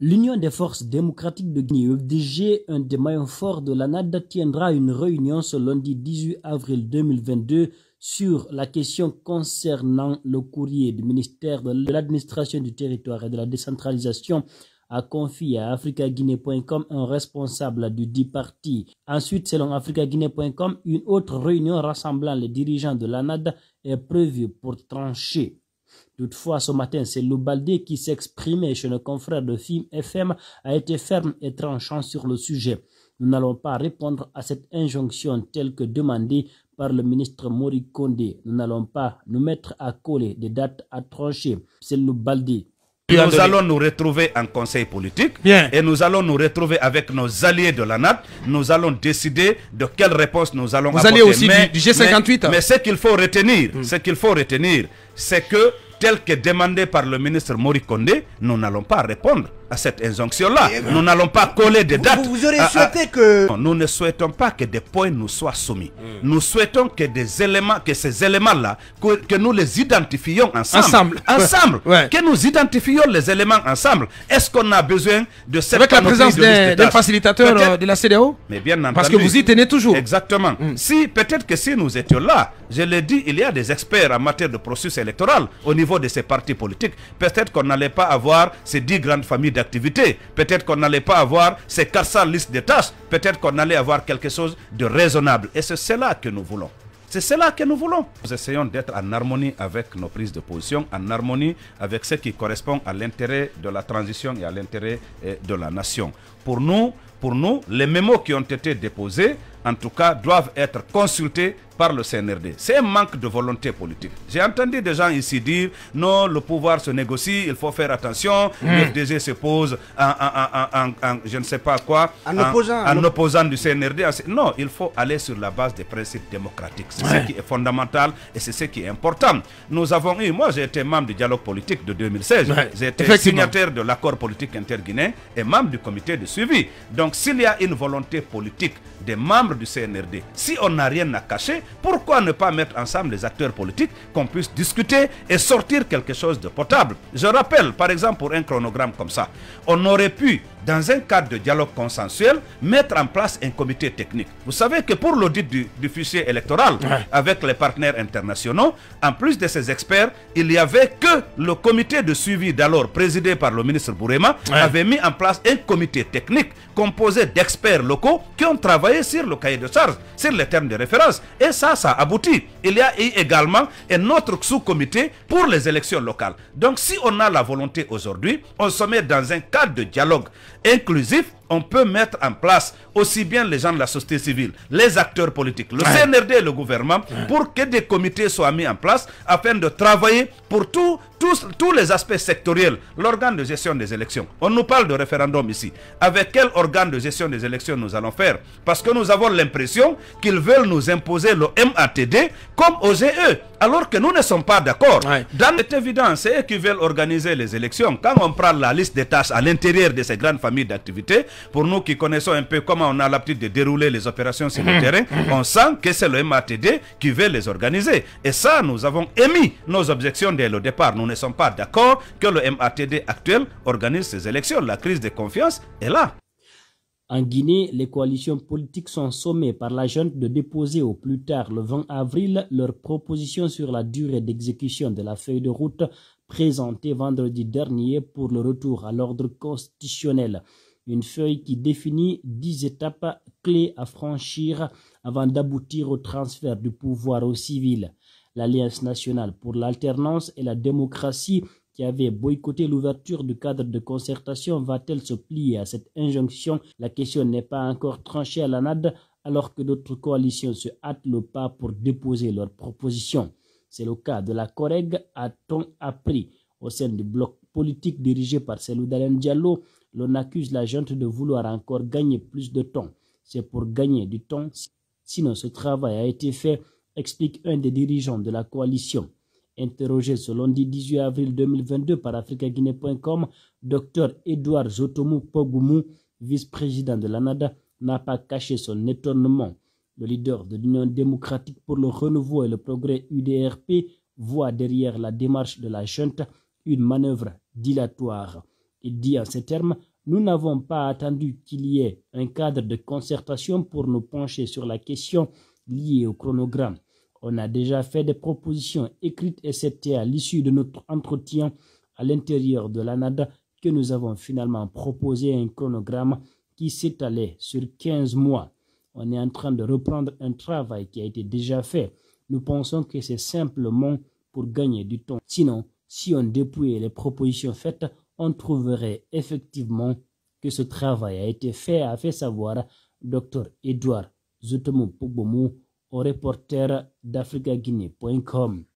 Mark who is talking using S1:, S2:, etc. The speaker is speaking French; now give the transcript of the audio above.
S1: L'Union des forces démocratiques de Guinée, UFDG, un des maillons forts de la NAD, tiendra une réunion ce lundi 18 avril 2022 sur la question concernant le courrier du ministère de l'administration du territoire et de la décentralisation a confié à africaguinée.com un responsable du dit parti. Ensuite, selon africaguinée.com, une autre réunion rassemblant les dirigeants de la NAD est prévue pour trancher. Toutefois, ce matin, c'est Baldé qui s'exprimait chez nos confrères de FIM FM a été ferme et tranchant sur le sujet. Nous n'allons pas répondre à cette injonction telle que demandée par le ministre Mori Kondé. Nous n'allons pas nous mettre à coller des dates à trancher. C'est Baldé.
S2: Nous allons nous retrouver en conseil politique et nous allons nous retrouver avec nos alliés de la NAD. Nous allons décider de quelle réponse nous allons apporter.
S3: Vous allez aussi du G58.
S2: Mais ce qu'il faut retenir, c'est que tel que demandé par le ministre Mori Kondé, nous n'allons pas répondre à cette injonction-là. Nous n'allons pas coller des dates.
S4: Vous auriez souhaité que...
S2: Non, nous ne souhaitons pas que des points nous soient soumis. Nous souhaitons que des éléments, que ces éléments-là, que nous les identifions ensemble. Que nous identifions les éléments ensemble. Est-ce qu'on a besoin de cette...
S3: Avec la présence d'un facilitateur de la CEDEAO?
S2: Mais bien entendu.
S3: Parce que vous y tenez toujours.
S2: Exactement. Peut-être que si nous étions là, je l'ai dit, il y a des experts en matière de processus électoral au niveau de ces partis politiques. Peut-être qu'on n'allait pas avoir ces 10 grandes familles d'activités. Peut-être qu'on n'allait pas avoir ces 400 listes de tâches. Peut-être qu'on allait avoir quelque chose de raisonnable. Et c'est cela que nous voulons. C'est cela que nous voulons. Nous essayons d'être en harmonie avec nos prises de position, en harmonie avec ce qui correspond à l'intérêt de la transition et à l'intérêt de la nation. Pour nous, les mémos qui ont été déposés, en tout cas, doivent être consultés par le CNRD. C'est un manque de volonté politique. J'ai entendu des gens ici dire non, le pouvoir se négocie, il faut faire attention, le FDG se pose en je ne sais pas quoi, en opposant du CNRD. Non, il faut aller sur la base des principes démocratiques. C'est ce qui est fondamental et c'est ce qui est important. Nous avons eu, moi j'ai été membre du dialogue politique de 2016, j'ai été signataire de l'accord politique interguinéen et membre du comité de suivi. Donc s'il y a une volonté politique des membres du CNRD, si on n'a rien à cacher, pourquoi ne pas mettre ensemble les acteurs politiques, qu'on puisse discuter et sortir quelque chose de potable? Je rappelle, par exemple, pour un chronogramme comme ça, on aurait pu, dans un cadre de dialogue consensuel, mettre en place un comité technique. Vous savez que pour l'audit du fichier électoral, avec les partenaires internationaux, en plus de ces experts, il n'y avait que le comité de suivi d'alors, présidé par le ministre Bourema, avait mis en place un comité technique composé d'experts locaux qui ont travaillé sur le cahier de charge, sur les termes de référence. Et ça aboutit. Il y a également un autre sous-comité pour les élections locales. Donc si on a la volonté aujourd'hui, on se met dans un cadre de dialogue inclusif, on peut mettre en place aussi bien les gens de la société civile, les acteurs politiques, le CNRD et le gouvernement, pour que des comités soient mis en place afin de travailler pour tous les aspects sectoriels. L'organe de gestion des élections. On nous parle de référendum ici. Avec quel organe de gestion des élections nous allons faire? Parce que nous avons l'impression qu'ils veulent nous imposer le MATD comme OGE, alors que nous ne sommes pas d'accord. C'est évident, c'est eux qui veulent organiser les élections. Quand on prend la liste des tâches à l'intérieur de ces grandes familles d'activités, pour nous qui connaissons un peu comment on a l'habitude de dérouler les opérations sur le terrain, on sent que c'est le MATD qui veut les organiser. Et ça, nous avons émis nos objections dès le départ. Nous ne sommes pas d'accord que le MATD actuel organise ces élections. La crise de confiance est là.
S1: En Guinée, les coalitions politiques sont sommées par la junte de déposer au plus tard le 20 avril leurs propositions sur la durée d'exécution de la feuille de route présentée vendredi dernier pour le retour à l'ordre constitutionnel. Une feuille qui définit 10 étapes clés à franchir avant d'aboutir au transfert du pouvoir aux civils. L'Alliance nationale pour l'alternance et la démocratie, qui avait boycotté l'ouverture du cadre de concertation, va-t-elle se plier à cette injonction? La question n'est pas encore tranchée à la NAD, alors que d'autres coalitions se hâtent le pas pour déposer leurs propositions. C'est le cas de la COREG, a-t-on appris. Au sein du bloc politique dirigé par Cellou Dalein Diallo, l'on accuse la junte de vouloir encore gagner plus de temps. C'est pour gagner du temps, sinon ce travail a été fait, explique un des dirigeants de la coalition. Interrogé ce lundi 18 avril 2022 par africaguinée.com, Dr Edouard Zotomou Pogoumou, vice-président de la NAD, n'a pas caché son étonnement. Le leader de l'Union démocratique pour le renouveau et le progrès UDRP voit derrière la démarche de la junte une manœuvre dilatoire. Il dit en ces termes: nous n'avons pas attendu qu'il y ait un cadre de concertation pour nous pencher sur la question liée au chronogramme. On a déjà fait des propositions écrites et c'était à l'issue de notre entretien à l'intérieur de l'ANAD que nous avons finalement proposé un chronogramme qui s'étalait sur 15 mois. On est en train de reprendre un travail qui a été déjà fait. Nous pensons que c'est simplement pour gagner du temps. Sinon, si on dépouillait les propositions faites, on trouverait effectivement que ce travail a été fait, a fait savoir Dr Edouard Zoutomou Pogbomu au reporter d'AfricaGuinée.com.